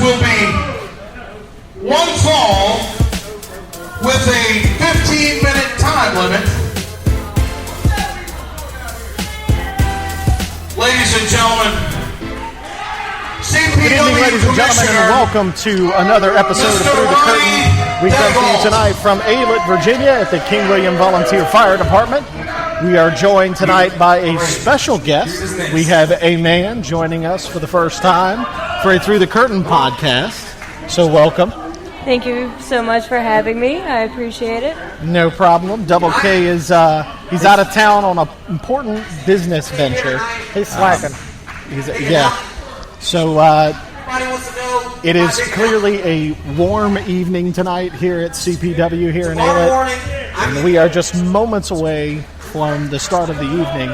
will be one fall with a 15-minute time limit. Ladies and gentlemen, CPW Good evening, ladies and gentlemen, and welcome to another episode of Through the Curtain. We come to you tonight from Aylett, Virginia at the King William Volunteer Fire Department. We are joined tonight by a special guest. We have a man joining us for the first time for a Through the Curtain podcast. So welcome. Thank you so much for having me. I appreciate it. No problem. Double K is he's out of town on an important business venture. He's slacking. So it is clearly a warm evening tonight here at CPW here in Aylett, and we are just moments away from the start of the evening.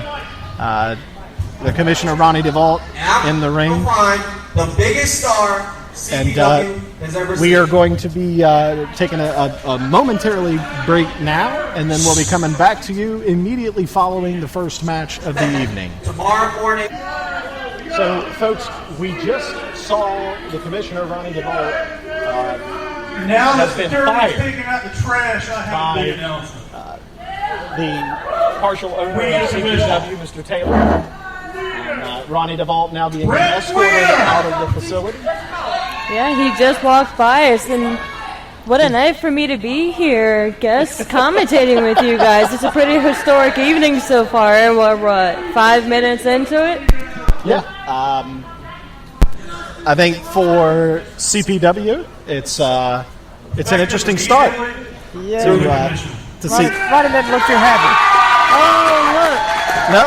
The Commissioner Ronnie DeVault in the ring, the biggest star CPW has ever seen. We are going to be taking a momentarily break now, and then we'll be coming back to you immediately following the first match of the evening. Tomorrow morning. So, folks, we just saw the Commissioner, Ronnie DeVault, Now has been fired taking out the trash, I have by a big announcement. the partial owner of CPW, Mr. Taylor. And, Ronnie DeVault now being escorted out of the facility. Yeah, he just walked by us, and what a night for me to be here, guest commentating with you guys. It's a pretty historic evening so far, and we're, 5 minutes into it? Yeah. I think for CPW, it's an interesting start to see. Ronnie didn't look too happy. Oh, look. No,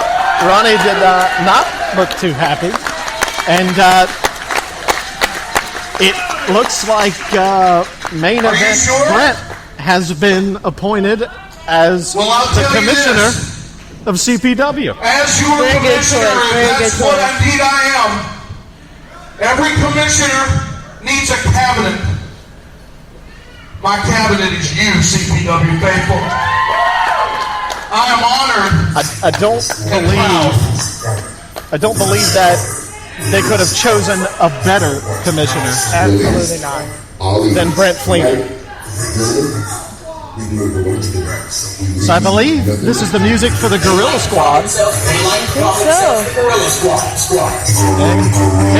Ronnie did not look too happy, and it looks like main event Brent has been appointed as the commissioner of CPW. As your commissioner, that's what indeed I am. Every commissioner needs a cabinet. My cabinet is you, CPW faithful. I am honored. I don't believe that they could have chosen a better commissioner. Absolutely not. Than Brent Fleener. So I believe this is the music for the Gorilla Squad. I think so. And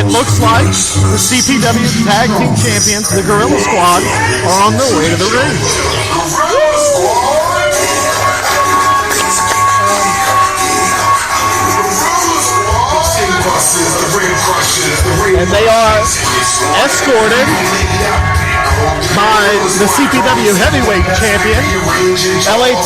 it looks like the CPW Tag Team Champions, the Gorilla Squad, are on their way to the ring. And they are escorted by the CPW Heavyweight Champion, Aylett.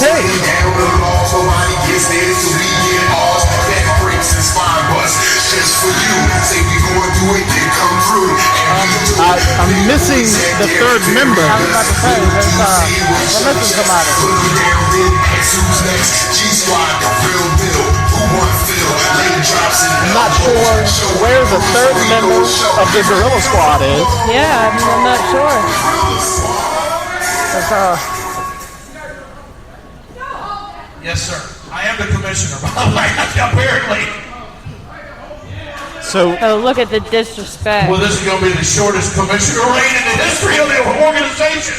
I'm missing the third member. I was about to say, we're missing somebody. I'm not sure where the third member of the Gorilla Squad is. Yeah, I'm not sure. Yes, sir. I am the commissioner, apparently. So, Oh, look at the disrespect. Well, this is going to be the shortest commissioner reign in the history of the organization.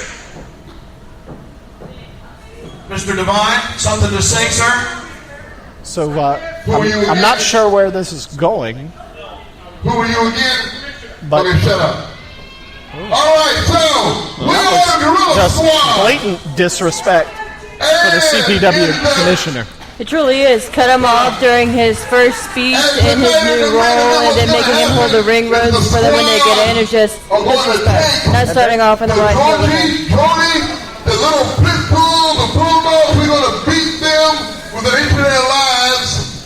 Mr. Devine, something to say, sir? So I'm not sure where this is going. Who are you again? But okay, shut up. All right, so we are the Gorilla just Squad. blatant disrespect for the CPW commissioner. It truly is. Cut him off during his first speech in his new role, and then making him hold the ring ropes for them when they get in is just disrespect. Not starting off in the right Tony, the little pit bull, the bulldogs, we're going to beat them with an inch of their lives.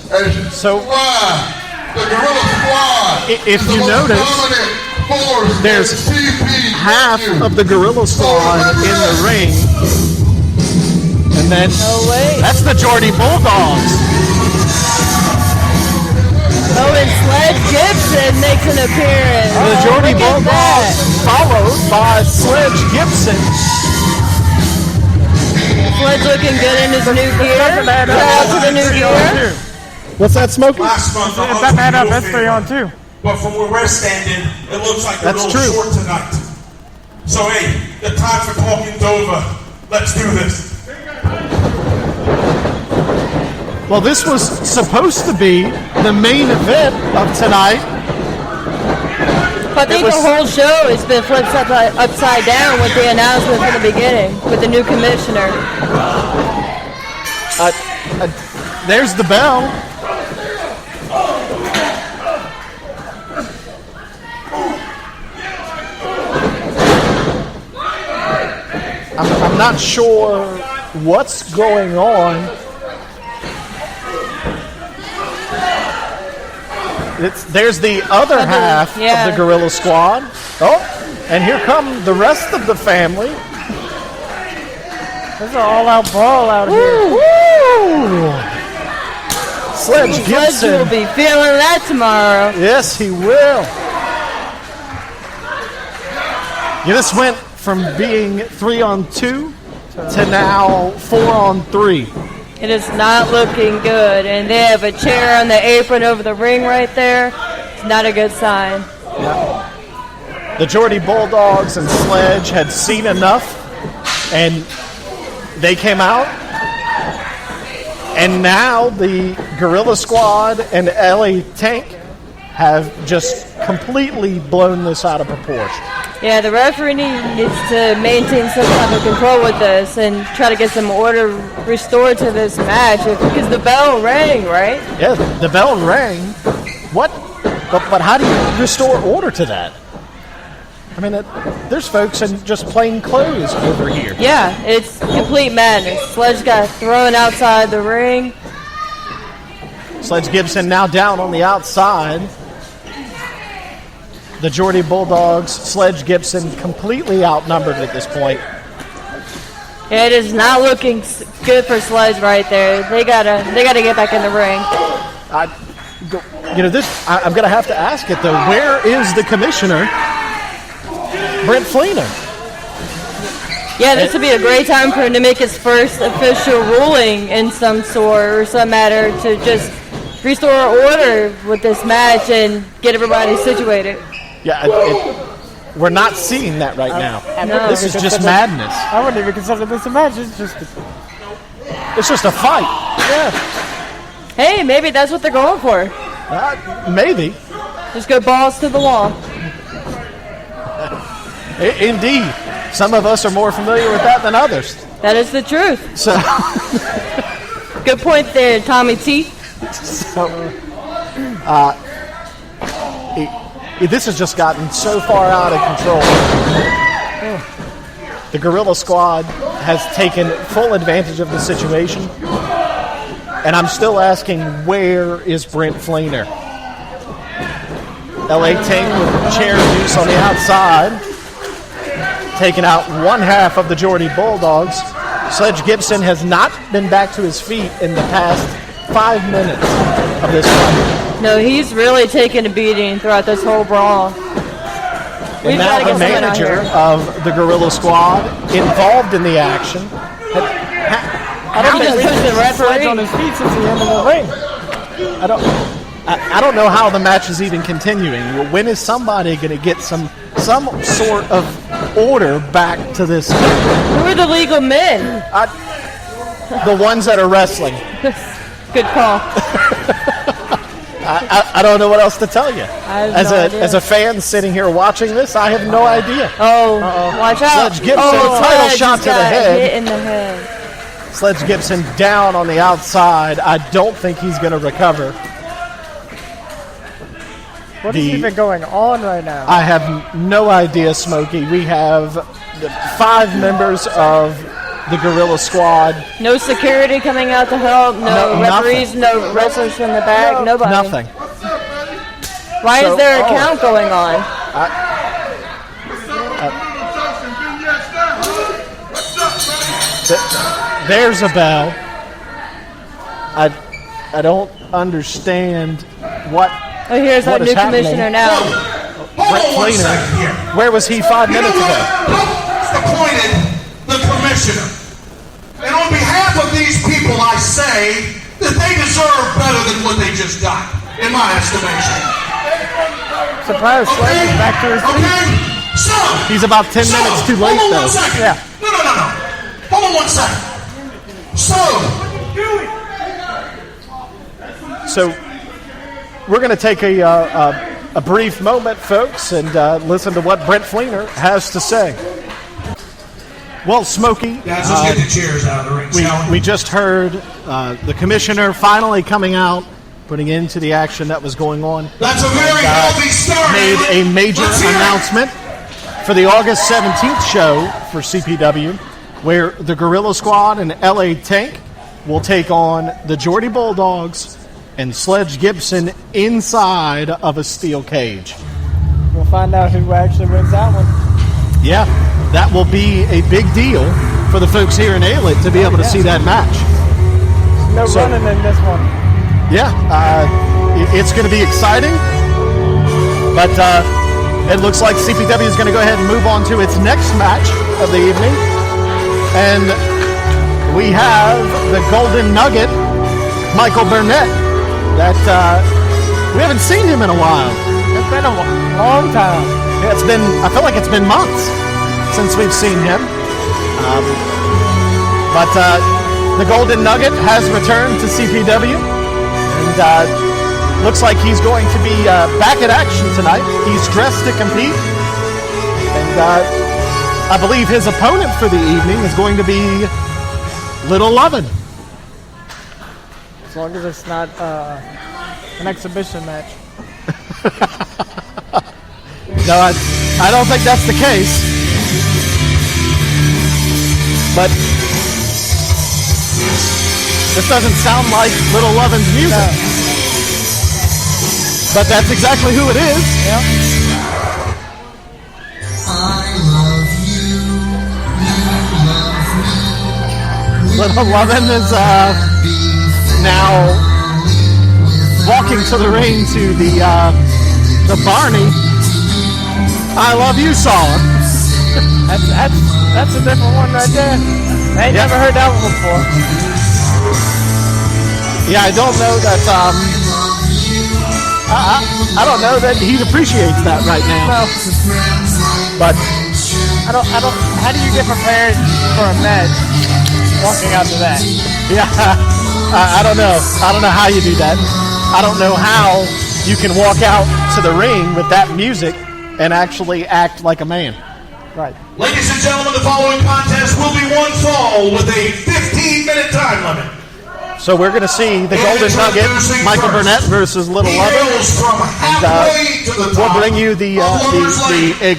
So, the Gorilla Squad. If you notice, there's half of the Gorilla Squad in the ring. And then that's the Geordie Bulldogs. Oh, and Sledge Gibson makes an appearance. The Geordie Bulldogs followed by Sledge Gibson. Sledge looking good in his new gear. Shout out to the new gear. What's that, Smokey? Set that up. That's 3-on-2. but from where we're standing, it looks like we're a That's little true. short tonight. So hey, the time for talking's over. Let's do this. Well, this was supposed to be the main event of tonight. But I think the whole show has been flipped upside down with the announcement from the beginning with the new commissioner. There's the bell. I'm not sure what's going on. There's the other half of the Gorilla Squad. Oh, and here come the rest of the family. There's an all-out brawl out here. Woo! Sledge Gibson will be feeling that tomorrow. Yes, he will. Yeah, this went from being 3-on-2 to now 4-on-3. It is not looking good, and they have a chair on the apron over the ring right there. It's not a good sign. Yeah. The Geordie Bulldogs and Sledge had seen enough, and they came out. And now the Gorilla Squad and LA Tank have just completely blown this out of proportion. Yeah, the referee needs to maintain some type of control with this and try to get some order restored to this match because the bell rang, right? Yeah, the bell rang. What? But how do you restore order to that? I mean, there's folks in just plain clothes over here. Yeah, it's complete madness. Sledge got thrown outside the ring. Sledge Gibson now down on the outside. The Geordie Bulldogs, Sledge Gibson completely outnumbered at this point. It is not looking good for Sledge right there. They gotta get back in the ring. I'm gonna have to ask it though. Where is the commissioner, Brent Fleener? Yeah, this would be a great time for him to make his first official ruling in some sort or some matter to just restore order with this match and get everybody situated. Yeah, we're not seeing that right now. No. This is just madness. I wouldn't even consider this a match. It's just a fight. Yeah. Hey, maybe that's what they're going for. Maybe. Just go balls to the wall. Indeed. Some of us are more familiar with that than others. That is the truth. So, good point there, Tommy T. This has just gotten so far out of control. The Gorilla Squad has taken full advantage of the situation. And I'm still asking, where is Brent Fleener? LA Tank with chair juice on the outside, taking out one half of the Geordie Bulldogs. Sledge Gibson has not been back to his feet in the past 5 minutes of this fight. No, he's really taken a beating throughout this whole brawl. And now the manager of the Gorilla Squad involved in the action. I don't think the referee on his feet since the end of the ring. I don't know how the match is even continuing. When is somebody going to get some sort of order back to this? Who are the legal men? The ones that are wrestling. Good call. I don't know what else to tell you. As a fan sitting here watching this, I have no idea. Oh, watch out. Sledge Gibson, title shot to the head. Hit in the head. Sledge Gibson down on the outside. I don't think he's going to recover. What is even going on right now? I have no idea, Smokey. We have 5 members of the Gorilla Squad. No security coming out to help. No referees. Nothing. No wrestlers from the back. Nobody. Nothing. Why is there a count going on? There's a bell. I don't understand what. Oh, here's our new commissioner now. Brent Fleener. Where was he 5 minutes ago? Appointed the commissioner. And on behalf of these people, I say that they deserve better than what they just got, in my estimation. Surprise, Sledge is back to his feet. Okay? So, He's about 10 minutes too late, hold on though. 1 second. Yeah. No. Hold on 1 second. So we're going to take a brief moment, folks, and listen to what Brent Fleener has to say. Well, Smokey, Guys, let's get the chairs out of the ring, shall we just heard the commissioner finally coming out, putting into the action that was going on. That's a very healthy start. Made a major Let's hear it. announcement for the August 17th show for CPW, where the Gorilla Squad and LA Tank will take on the Geordie Bulldogs and Sledge Gibson inside of a steel cage. We'll find out who actually wins that one. Yeah, that will be a big deal for the folks here in Aylett to be able to see that match. No running in this one. Yeah, it's going to be exciting, but it looks like CPW is going to go ahead and move on to its next match of the evening. And we have the Golden Nugget, Michael Burnett, that we haven't seen him in a while. It's been a long time. Yeah, I feel like it's been months since we've seen him. But the Golden Nugget has returned to CPW, and looks like he's going to be back at action tonight. He's dressed to compete, and I believe his opponent for the evening is going to be Little Lovin'. As long as it's not an exhibition match. No, I don't think that's the case. But this doesn't sound like Little Lovin's music. No. But that's exactly who it is. Yep. Little Lovin is now walking to the ring to the Barney I Love You song. That's a different one right there. I ain't never heard that one before. Yeah, I don't know that. I don't know that he appreciates that right now. No. But I don't. How do you get prepared for a match walking out to that? yeah, I don't know. I don't know how you do that. I don't know how you can walk out to the ring with that music and actually act like a man. Right. Ladies and gentlemen, the following contest will be one fall with a 15-minute time limit. So we're going to see the Golden Nugget, Michael Burnett versus Little Lovin'. Hails from halfway to the top. We'll bring you the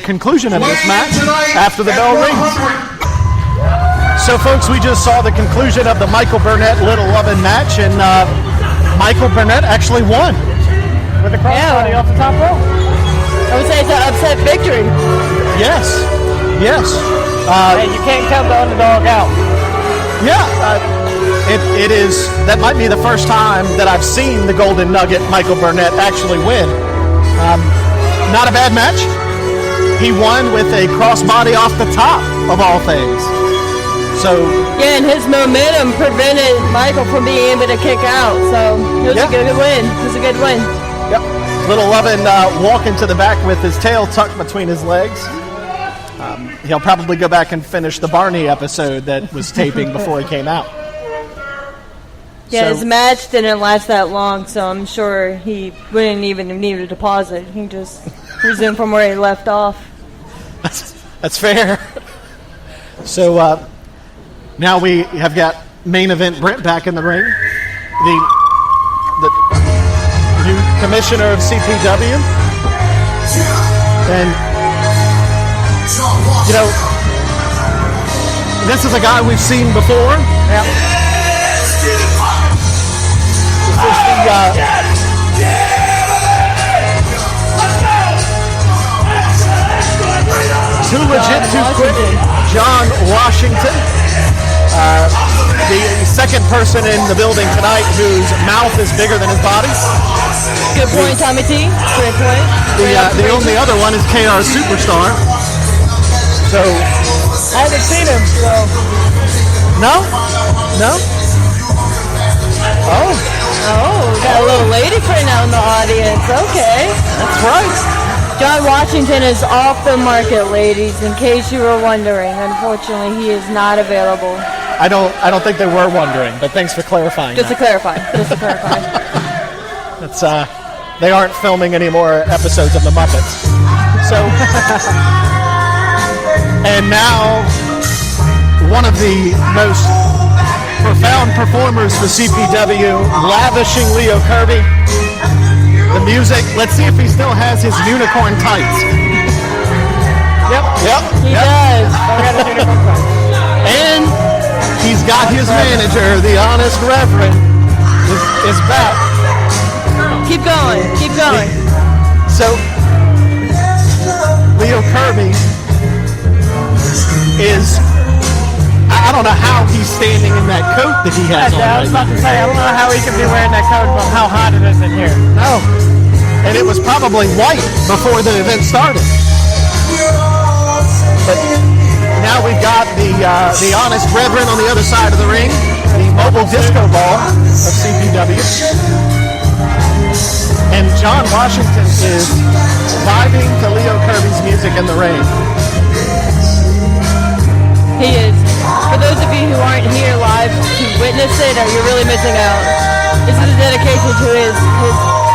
conclusion of this match after the bell rings. So, folks, we just saw the conclusion of the Michael Burnett Little Lovin' match, and Michael Burnett actually won. With the crossbody off the top rope. I would say it's an upset victory. Yes. Hey, you can't count the underdog out. Yeah. It is. That might be the first time that I've seen the Golden Nugget, Michael Burnett, actually win. Not a bad match. He won with a crossbody off the top, of all things. So Yeah, and his momentum prevented Michael from being able to kick out. So it was a good win. It was a good win. Yep. Little Lovin' walking to the back with his tail tucked between his legs. He'll probably go back and finish the Barney episode that was taping before he came out. Yeah, So- his match didn't last that long, so I'm sure he wouldn't even need a deposit. He just resumed from where he left off. That's fair. So now we have got main event Brent back in the ring. The new commissioner of CPW. And, you know, this is a guy we've seen before. Yep. This is the Too Legit, Too Quick, John Washington. The second person in the building tonight whose mouth is bigger than his body. Good point, Tommy T. Great point. The only other one is KR Superstar. So, I haven't seen him, so no? Oh, got a little lady friend out in the audience. Okay. That's right. John Washington is off the market, ladies, in case you were wondering. Unfortunately, he is not available. I don't think they were wondering, but thanks for clarifying. Just to clarify. That's they aren't filming any more episodes of The Muppets. So, and now one of the most profound performers for CPW, lavishing Leo Kirby. The music. Let's see if he still has his unicorn tights. Yep. He does. And he's got his manager, the Honest Reverend, is back. Keep going. So, Leo Kirby is, I don't know how he's standing in that coat that he has on. I was about to say, I don't know how he can be wearing that coat from how hot it is in here. No. And it was probably white before the event started. But now we've got the Honest Reverend on the other side of the ring, the mobile disco ball of CPW. And John Washington is vibing to Leo Kirby's music in the ring. He is. For those of you who aren't here live to witness it, you're really missing out. This is a dedication to his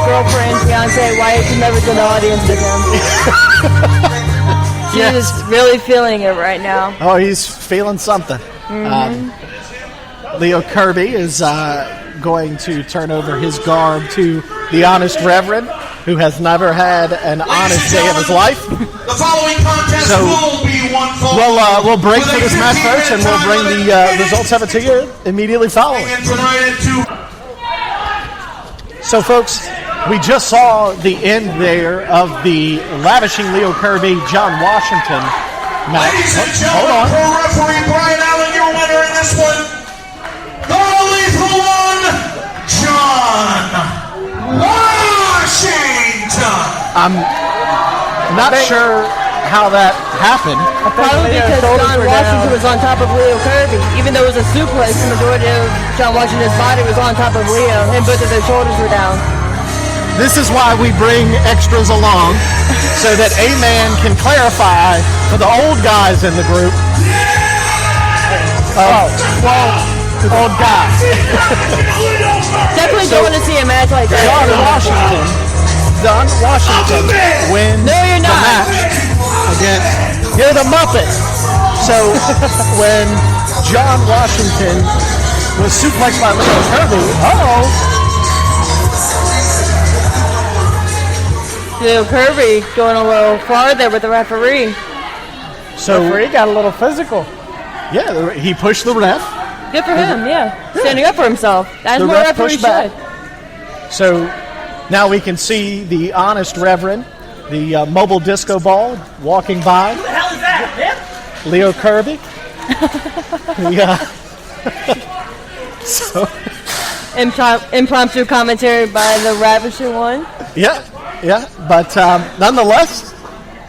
girlfriend, fiance, wife, whoever's in the audience with him. She's really feeling it right now. Oh, he's feeling something. Leo Kirby is going to turn over his garb to the Honest Reverend, who has never had an honest day of his life. The following contest will be one fall. We'll break for this match first, and we'll bring the results of it to you immediately following. So, folks, we just saw the end there of the lavishing Leo Kirby, John Washington match. Ladies and gentlemen, pro referee Brian Allen, your winner in this one. The lethal one, John Washington. I'm not sure how that happened. Probably because John Washington was on top of Leo Kirby. Even though it was a suplex, the majority of John Washington's body was on top of Leo, and both of their shoulders were down. This is why we bring extras along, so that a man can clarify for the old guys in the group. Old guys. Definitely don't want to see a match like that. John Washington wins No, you're the not. match against, you're the Muppet. So when John Washington was suplexed by Leo Kirby, Leo Kirby going a little farther with the referee. So The referee got a little physical. yeah, he pushed the ref. Good for him, yeah. Standing up for himself. As The more ref referees pushed back. should. So now we can see the Honest Reverend, the mobile disco ball, walking by. What the hell is that, man? Leo Kirby. So Impromptu commentary by the Ravisher one. yeah. But nonetheless,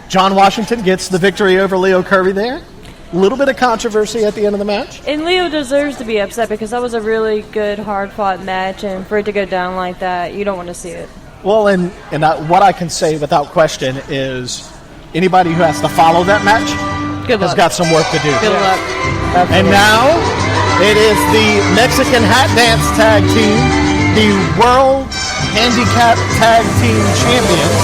John Washington gets the victory over Leo Kirby there. A little bit of controversy at the end of the match. And Leo deserves to be upset because that was a really good, hard-fought match, and for it to go down like that, you don't want to see it. Well, and what I can say without question is anybody who has to follow that match Good has luck. got some work to do. Good luck. And now it is the Mexican Hat Dance Tag Team, the World Handicap Tag Team Champions.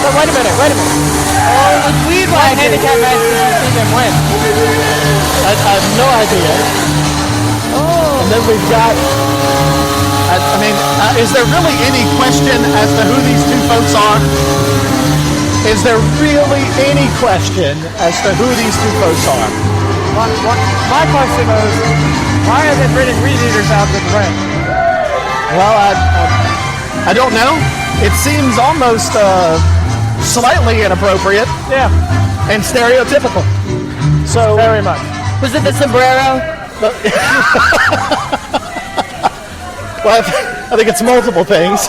But wait a minute. Oh, the Swede What Wagon. handicap match did you see them win? I have no idea. Oh. And then we've got, is there really any question as to who these two folks are? Is there really any question as to who these two folks are? My question is, why are they bringing weed eaters out to the ring? Well, I don't know. It seems almost slightly inappropriate Yeah, and stereotypical. So, very much. Was it the sombrero? well, I think it's multiple things.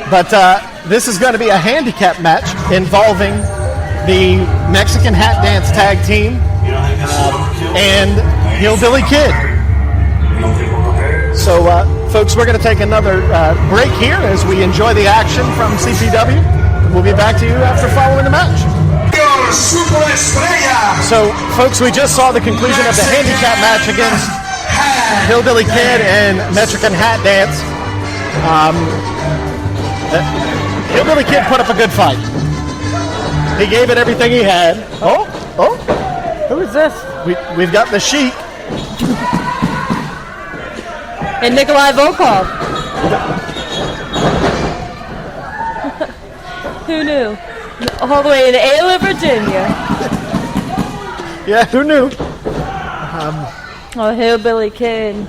But this is going to be a handicap match involving the Mexican Hat Dance Tag Team and Hillbilly Kid. So, folks, we're going to take another break here as we enjoy the action from CPW. we'll be back to you after following the match. So, folks, we just saw the conclusion of the handicap match against Hillbilly Kid and Mexican Hat Dance. Hillbilly Kid put up a good fight. He gave it everything he had. Oh, Who is this? we've got the Sheik. And Nikolai Volkov. Who knew? All the way to Aylett, Virginia. Yeah, who knew? Oh, Hillbilly Kid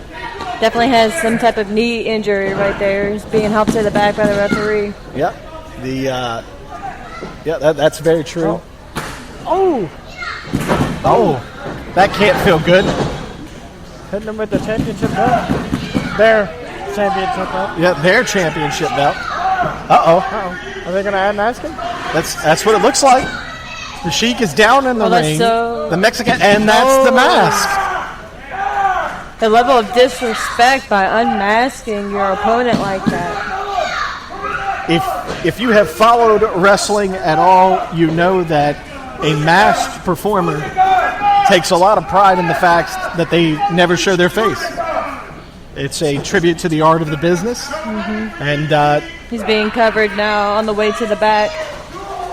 definitely has some type of knee injury right there. He's being helped to the back by the referee. Yep. That's very true. Oh, that can't feel good. Hitting them with the championship belt. Their championship belt. Yeah, their championship belt. Are they going to unmask him? That's what it looks like. The Sheik is down in the ring. The Mexican, and that's the mask. The level of disrespect by unmasking your opponent like that. If you have followed wrestling at all, you know that a masked performer takes a lot of pride in the fact that they never show their face. It's a tribute to the art of the business. Mm-hmm. And he's being covered now on the way to the back.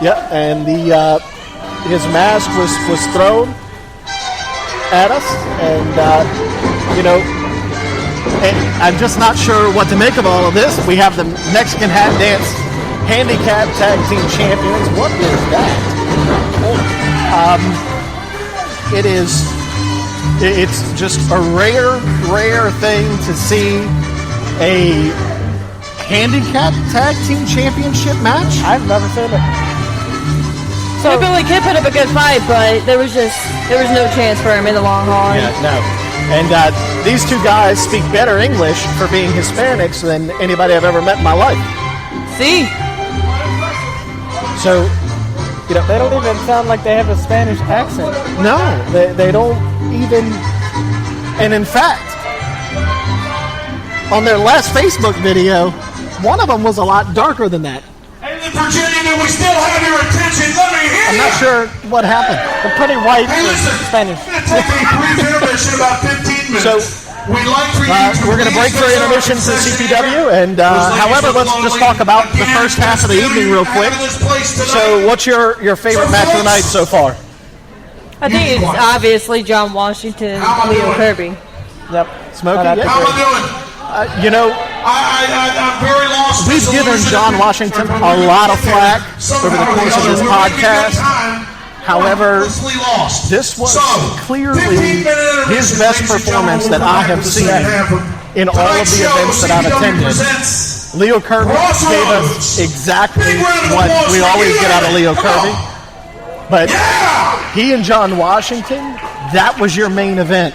Yep, and his mask was thrown at us, and and I'm just not sure what to make of all of this. We have the Mexican Hat Dance Handicap Tag Team Champions. What is that? It's just a rare thing to see a handicap tag team championship match. I've never seen it. So Billy Kid put up a good fight, but there was no chance for him in the long haul. Yeah, no. And these two guys speak better English for being Hispanics than anybody I've ever met in my life. See? So, they don't even sound like they have a Spanish accent. No, they don't even. And in fact, on their last Facebook video, one of them was a lot darker than that. Hey, Virginia, do we still have your attention? Let me hear I'm not sure what happened. They're pretty white Hey, listen, Spanish. we're going to take a brief intermission, about 15 minutes. So, we'd like for you we're going to break for intermission for CPW, and however, let's just talk about the first half of the evening real quick. So, what's your favorite match of the night so far? I think it's obviously John Washington, Leo Kirby. Yep. Smokey, How am I doing? I'm very lost. We've given John Washington a lot of flack over the course of this podcast. However, this was clearly his best performance that I have seen in all of the events that I've attended. Leo Kirby gave us exactly what we always get out of Leo Kirby. But he and John Washington, that was your main event.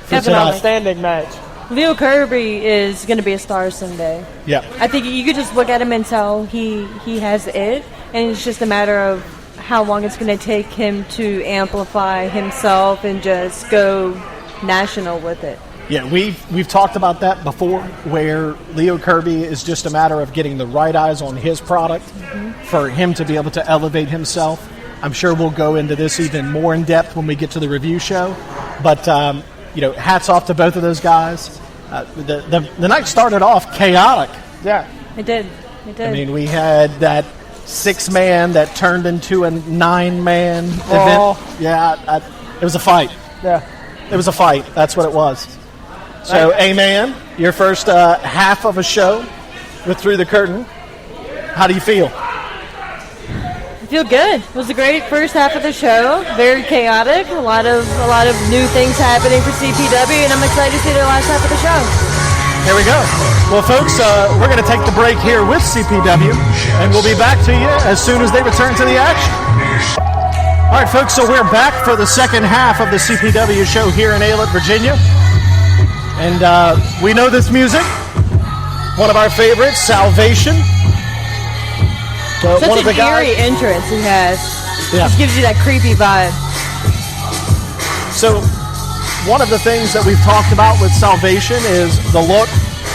It's an outstanding match. Leo Kirby is going to be a star someday. Yeah. I think you could just look at him and tell he has it, and it's just a matter of how long it's going to take him to amplify himself and just go national with it. Yeah, we've talked about that before, where Leo Kirby is just a matter of getting the right eyes on his product for him to be able to elevate himself. I'm sure we'll go into this even more in depth when we get to the review show, but hats off to both of those guys. The night started off chaotic. Yeah, it did. I mean, we had that 6-man that turned into a 9-man event. Yeah, it was a fight. Yeah, it was a fight. That's what it was. So, Amen, your first half of a show with Through the Curtain. How do you feel? I feel good. It was a great first half of the show. Very chaotic. A lot of new things happening for CPW, and I'm excited to see the last half of the show. There we go. Well, folks, we're going to take the break here with CPW, and we'll be back to you as soon as they return to the action. All right, folks, so we're back for the second half of the CPW show here in Aylett, Virginia. And we know this music. One of our favorites, Salvation. Such an eerie entrance he has. Yeah. Just gives you that creepy vibe. So, one of the things that we've talked about with Salvation is the look,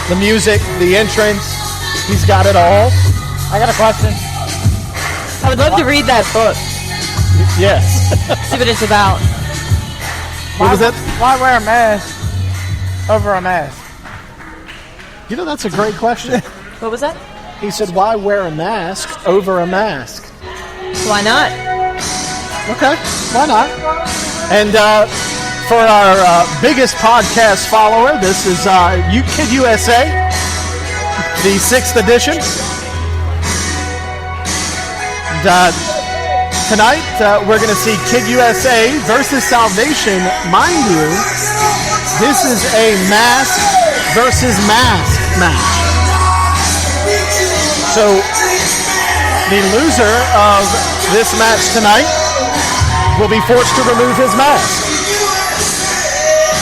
the music, the entrance. He's got it all. I got a question. would love to read that book. Yes. See what it's about. What was that? Why wear a mask over a mask? You know, that's a great question. What was that? He said, why wear a mask over a mask? Why not? Okay, why not? And for our biggest podcast follower, this is Kid USA, the 6th edition. And, tonight, we're going to see Kid USA versus Salvation. Mind you, this is a mask versus mask match. So, the loser of this match tonight will be forced to remove his mask.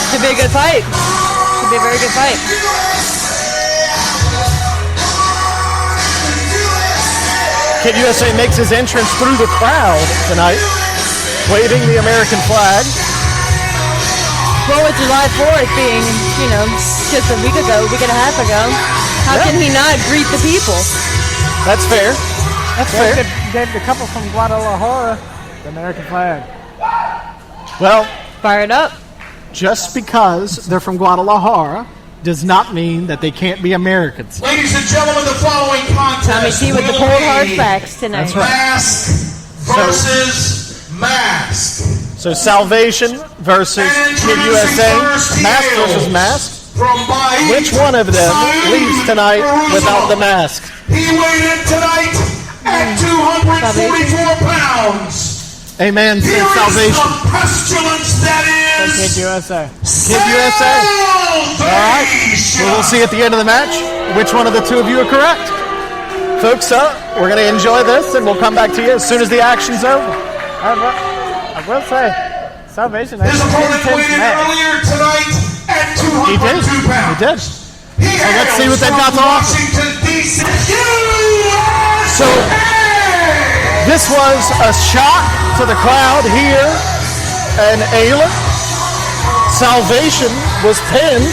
Should be a good fight. Should be a very good fight. Kid USA makes his entrance through the crowd tonight, waving the American flag. Well, with July 4th being, just a week and a half ago, how can he not greet the people? That's fair. That's fair. Gave the couple from Guadalajara the American flag. Well, Fire it up. just because they're from Guadalajara does not mean that they can't be Americans. Ladies and gentlemen, the following Tommy contest T with the will cold hard be facts tonight. That's right. mask versus mask. So Salvation versus Kid USA, mask versus mask. From Bahia, Which one of them leaves tonight without the mask? He weighed in tonight at 244 pounds. Amen. Here Says is Salvation. the pestilence that Kid is USA. Kid USA. All right. We'll see at the end of the match which one of the two of you are correct. Folks, we're going to enjoy this, and we'll come back to you as soon as the action's over. I will say, Salvation has His an opponent intense weighed in match. earlier tonight at He did. 202 pounds. He did. let's see what they've got to offer. Washington, D.C. So, this was a shock to the crowd here in Aylett. Salvation was pinned,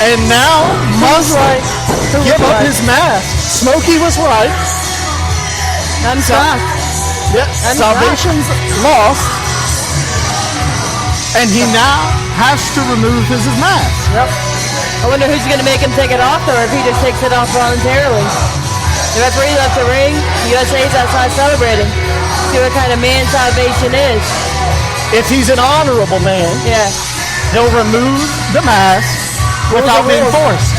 and now must give up his mask. Smokey was right. I'm shocked. Yeah, Salvation's lost, and he now has to remove his mask. Yep. I wonder who's going to make him take it off, or if he just takes it off voluntarily. The referee left the ring. USA's outside celebrating. See what kind of man Salvation is. If he's an honorable man, Yeah. he'll remove the mask without being forced.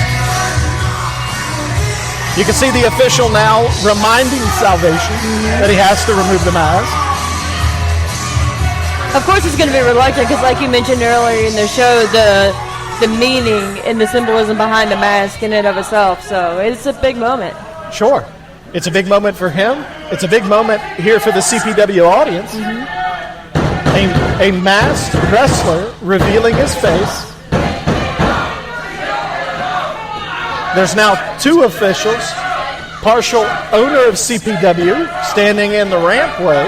You can see the official now reminding Salvation that he has to remove the mask. Of course he's going to be reluctant because, like you mentioned earlier in the show, the meaning and the symbolism behind the mask in and of itself. So it's a big moment. Sure. It's a big moment for him. It's a big moment here for the CPW audience. A masked wrestler revealing his face. There's now two officials, partial owner of CPW, standing in the rampway.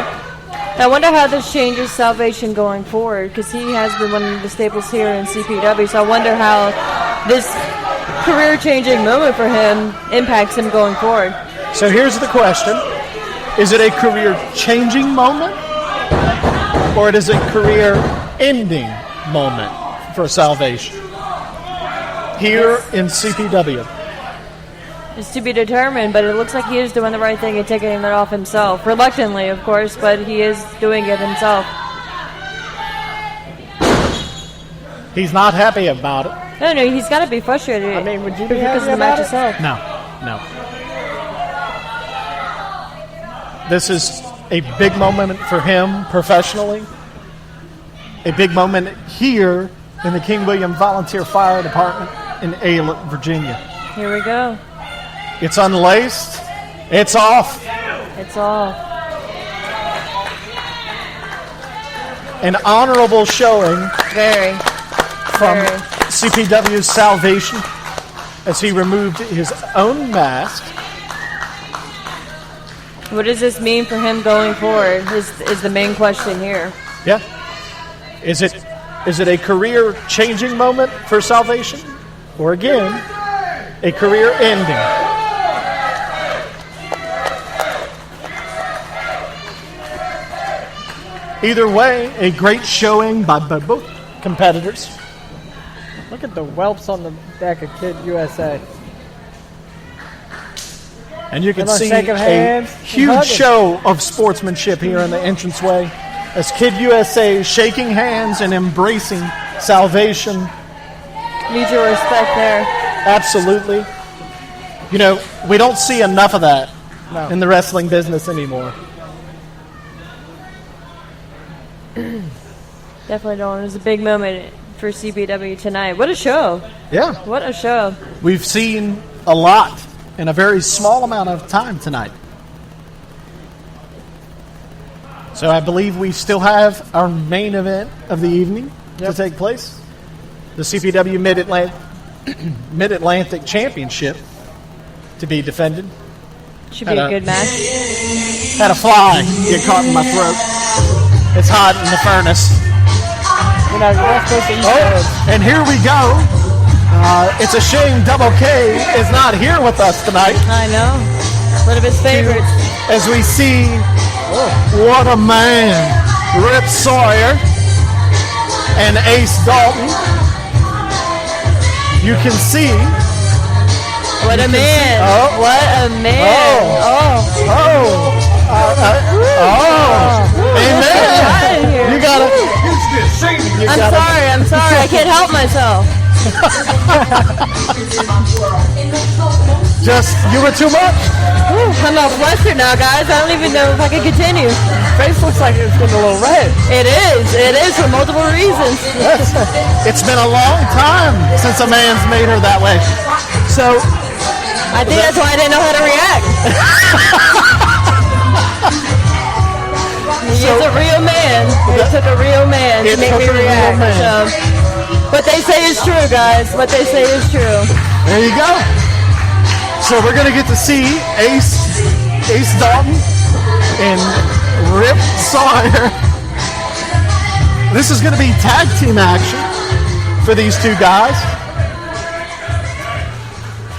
I wonder how this changes Salvation going forward, because he has been one of the staples here in CPW. So I wonder how this career-changing moment for him impacts him going forward. So here's the question. Is it a career-changing moment? Or it is a career-ending moment for Salvation here in CPW? It's to be determined, but it looks like he is doing the right thing and taking it off himself. Reluctantly, of course, but he is doing it himself. He's not happy about it. No, he's got to be frustrated. I mean, would you be because of happy the match about it? itself? No. This is a big moment for him professionally. A big moment here in the King William Volunteer Fire Department in Aylett, Virginia. Here we go. It's unlaced. It's off. It's all. An honorable showing Very. from Very. CPW's Salvation as he removed his own mask. What does this mean for him going forward is the main question here. Yeah. Is it a career-changing moment for Salvation? Or again, a career-ending? Either way, a great showing by both competitors. Look at the whelps on the back of Kid USA. And you can They're see shaking a hands and huge hugging. show of sportsmanship here in the entranceway as Kid USA is shaking hands and embracing salvation. Mutual respect there. Absolutely. You know, we don't see enough of that No. in the wrestling business anymore. Definitely don't. It was a big moment for CPW tonight. What a show. Yeah. What a show. We've seen a lot in a very small amount of time tonight. So I believe we still have our main event of the evening to take place. The CPW Mid-Atlantic Championship to be defended. Should be a good match. Had a fly get caught in my throat. It's hot in the furnace. You're not supposed to eat those. And here we go. It's a shame Double K is not here with us tonight I know. One of his favorites. as we see what a man, Rip Sawyer and Ace Dalton. You can see. What a man. Oh. What a man. Amen. Out of here. You gotta. I'm sorry. I can't help myself. Just, you were too much. Whew, I'm all flustered now, guys. I don't even know if I can continue. Face looks like it's getting a little red. It is for multiple reasons. It's been a long time since a man's made her that way. So, I think that's why I didn't know how to react. He's a real man. It took a real man to make me react. So, what they say is true, guys. What they say is true. there you go. So we're going to get to see Ace Dalton and Rip Sawyer. This is going to be tag team action for these two guys.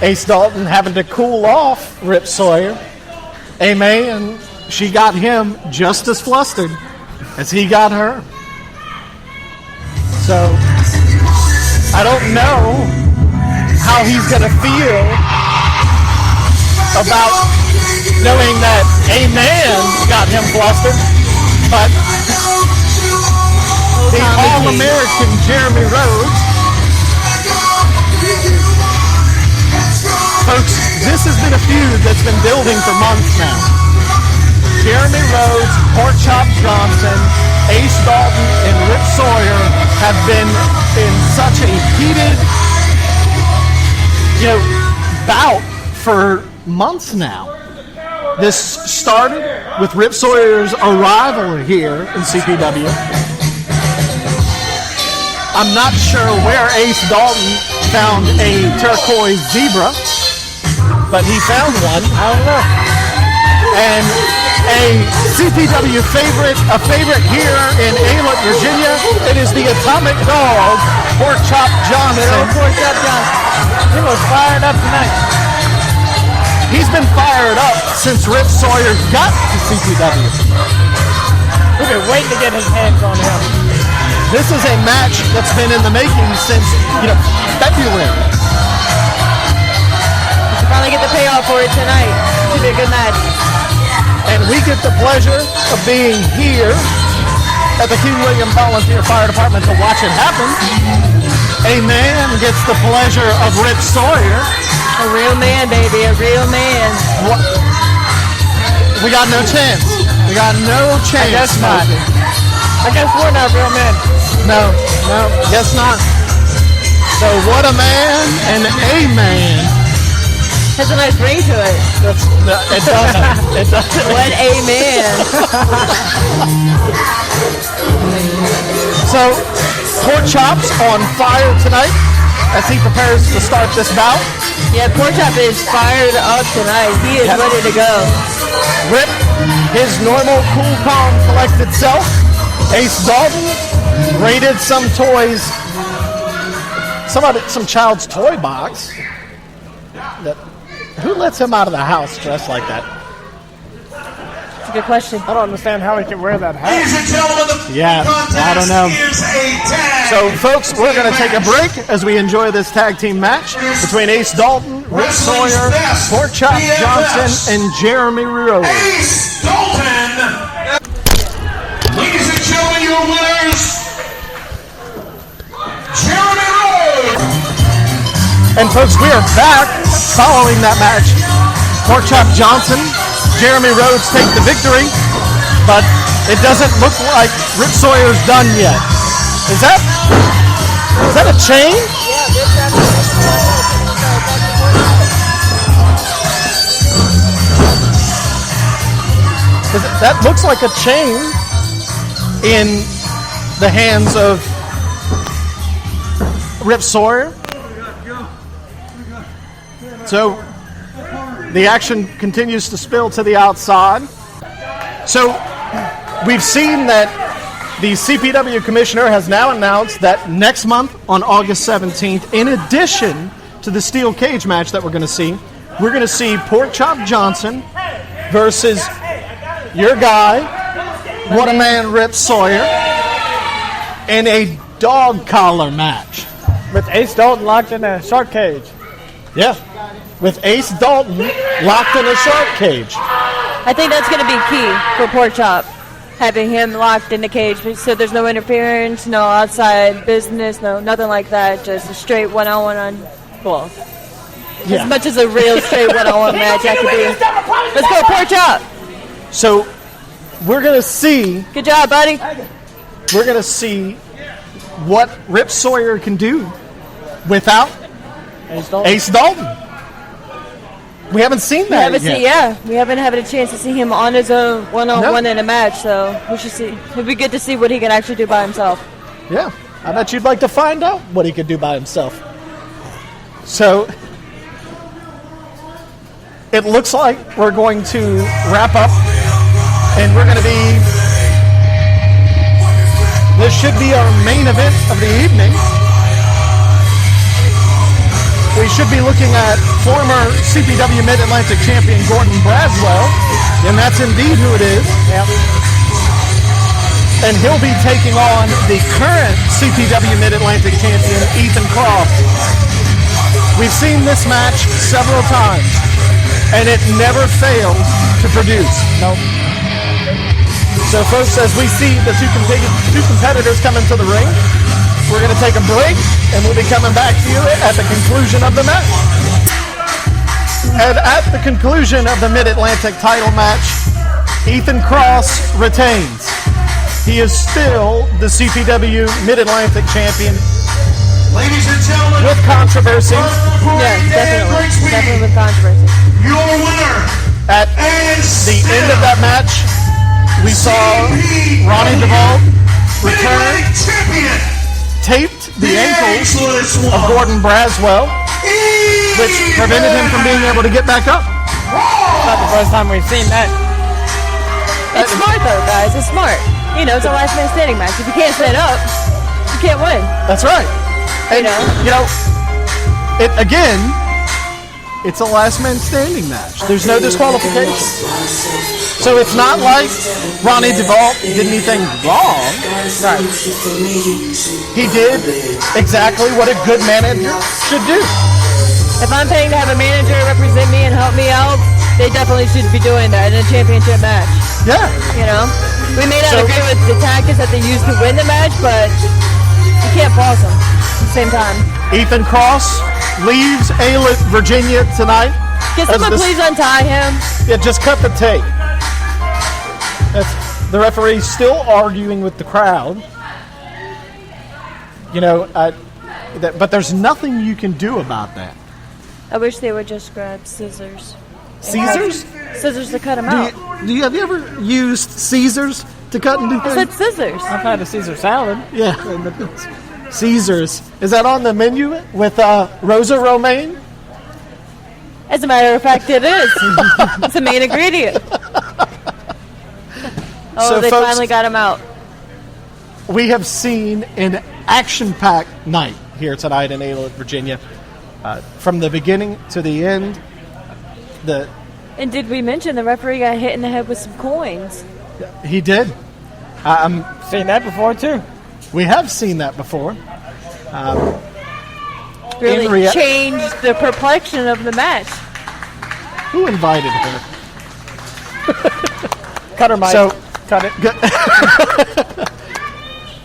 Ace Dalton having to cool off Rip Sawyer. Amen. She got him just as flustered as he got her. So I don't know how he's going to feel about knowing that a man got him flustered, but the All-American Jeremy Rhodes. Folks, this has been a feud that's been building for months now. Jeremy Rhodes, Porkchop Johnson, Ace Dalton, and Rip Sawyer have been in such a heated, bout for months now. This started with Rip Sawyer's arrival here in CPW. I'm not sure where Ace Dalton found a turquoise zebra, but he found one. I don't know. And a CPW favorite here in Aylett, Virginia. It is the Atomic Dog, Porkchop Johnson. Porkchop Johnson. He was fired up tonight. He's been fired up since Rip Sawyer got to CPW. We've been waiting to get his hands on him. This is a match that's been in the making since, February. We'll finally get the payoff for it tonight. Should be a good match. And we get the pleasure of being here at the King William Volunteer Fire Department to watch it happen. A man gets the pleasure of Rip Sawyer. A real man, baby. A real man. What? We got no chance. We got no chance. I guess not. I guess we're not real men. No, guess not. So what a man and a man. Has a nice ring to it. It doesn't. It doesn't. What a man. So, Porkchop's on fire tonight as he prepares to start this bout. Yeah, Porkchop is fired up tonight. He is ready to go. Rip, his normal, cool, calm, collected self. Ace Dalton raided some toys, some child's toy box. Who lets him out of the house dressed like that? It's a good question. I don't understand how he can wear that hat. Ladies and gentlemen, the contest I don't know. is a tag. So, folks, we're going to take a break as we enjoy this tag team match between Ace Dalton, Rip Sawyer, Pork Chop Johnson, and Jeremy Rhodes. Ace Dalton. Ladies and gentlemen, your winners, Jeremy Rhodes. And, folks, we are back following that match. Pork Chop Johnson, Jeremy Rhodes take the victory, but it doesn't look like Rip Sawyer's done yet. Is that a chain? That looks like a chain in the hands of Rip Sawyer. So the action continues to spill to the outside. So we've seen that the CPW commissioner has now announced that next month on August 17th, in addition to the steel cage match that we're going to see Pork Chop Johnson versus your guy, What a Man Rip Sawyer, in a dog collar match. With Ace Dalton locked in a shark cage. Yeah, with Ace Dalton locked in a shark cage. I think that's going to be key for Pork Chop, having him locked in the cage, so there's no interference, no outside business, no nothing like that. Just a straight one-on-one as much as a real straight one-on-one match that could be. Let's go, Pork Chop. So we're going to see. Good job, buddy. We're going to see what Rip Sawyer can do without Ace Dalton. We haven't seen that yet. We haven't had a chance to see him on his own, one-on-one in a match, so we should see. It'd be good to see what he can actually do by himself. Yeah, I bet you'd like to find out what he could do by himself. So it looks like we're going to wrap up, and we're going to be. This should be our main event of the evening. We should be looking at former CPW Mid-Atlantic champion Gordon Braswell, and that's indeed who it is. Yep. And he'll be taking on the current CPW Mid-Atlantic champion, Ethan Cross. We've seen this match several times, and it never fails to produce. Nope. So, folks, as we see the two competitors come into the ring, we're going to take a break, and we'll be coming back to you at the conclusion of the match. And at the conclusion of the Mid-Atlantic title match, Ethan Cross retains. He is still the CPW Mid-Atlantic champion. Ladies and gentlemen, with controversy. Yeah, definitely. Definitely with controversy. Your winner at the end of that match, we saw Ronnie Duvall return, taped the ankles of Gordon Braswell, which prevented him from being able to get back up. It's not the first time we've seen that. It's smart, though, guys. It's smart. You know, it's a last man standing match. If you can't stand up, you can't win. That's right. And, it's a last man standing match. There's no disqualification. So it's not like Ronnie Duvall did anything wrong. Right. He did exactly what a good manager should do. If I'm paying to have a manager represent me and help me out, they definitely should be doing that in a championship match. Yeah. You know? We may not agree with the tactics that they use to win the match, but you can't false them at the same time. Ethan Cross leaves Aylett, Virginia tonight. Can someone please untie him? Yeah, just cut the tape. The referee's still arguing with the crowd. But there's nothing you can do about that. I wish they would just grab scissors. Scissors? Scissors to cut him out. Have you ever used scissors to cut and do things? I said scissors. I've had a Caesar salad. Yeah. Caesars. Is that on the menu with Rosa Romaine? As a matter of fact, it is. It's the main ingredient. So, they folks, finally got him out. We have seen an action-packed night here tonight in Aylett, Virginia. From the beginning to the end, the And did we mention the referee got hit in the head with some coins? He did. Seen that before, too. We have seen that before. Really changed the perplexion of the match. Who invited her? Cut her, Mike. So, cut it.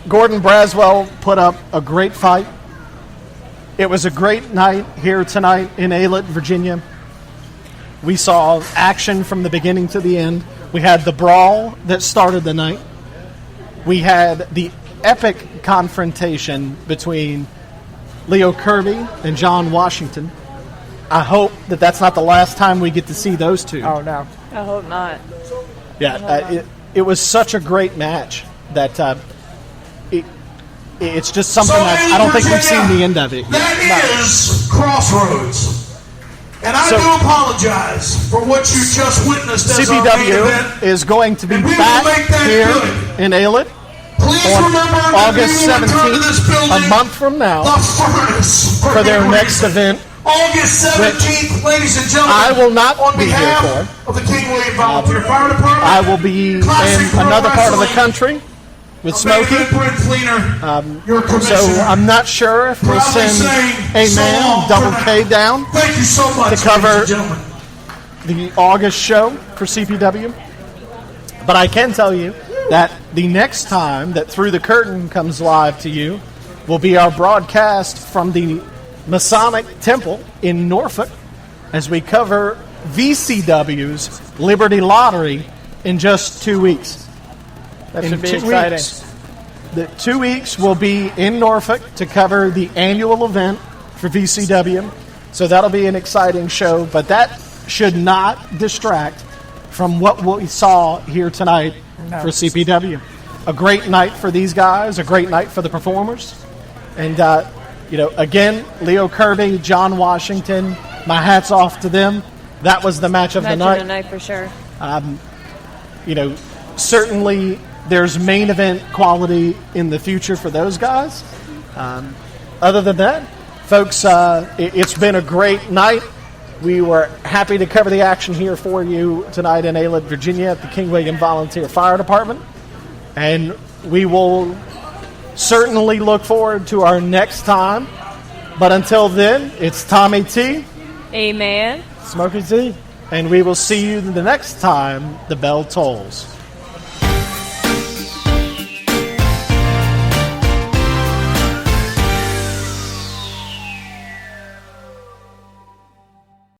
Gordon Braswell put up a great fight. It was a great night here tonight in Aylett, Virginia. We saw action from the beginning to the end. We had the brawl that started the night. We had the epic confrontation between Leo Kirby and John Washington. I hope that that's not the last time we get to see those two. Oh, no. I hope not. Yeah, it was such a great match that it's just something that I don't think we've seen the end of it. That is Crossroads. And I do apologize for what you just witnessed as our main CPW event. is going to be And we will back make that here good. in Aylett Please on remember that August we will return to 17th, this building a month from now, the furnace for their good next reason. event. August 17th, ladies and gentlemen. I will not on be here behalf of the King William Volunteer Fire Department. I will be in Classic Pro another part of the Wrestling, country with Smokey. Your So commissioner. I'm not sure if we'll Proudly send saying a so man, long Double for K, now. down Thank you so much, to cover ladies and gentlemen. the August show for CPW. But I can tell you that the next time that Through the Curtain comes live to you will be our broadcast from the Masonic Temple in Norfolk as we cover VCW's Liberty Lottery in just 2 weeks. That In should be 2 exciting. weeks. The 2 weeks will be in Norfolk to cover the annual event for VCW. So that'll be an exciting show, but that should not distract from what we saw here tonight for CPW. A great night for these guys, a great night for the performers. And, again, Leo Kirby, John Washington, my hat's off to them. That was the match of the night. Match of the night for sure. Certainly there's main event quality in the future for those guys. Other than that, folks, it's been a great night. We were happy to cover the action here for you tonight in Aylett, Virginia at the King William Volunteer Fire Department. And we will certainly look forward to our next time. But until then, it's Tommy T. Amen. Smokey Z. And we will see you the next time the bell tolls.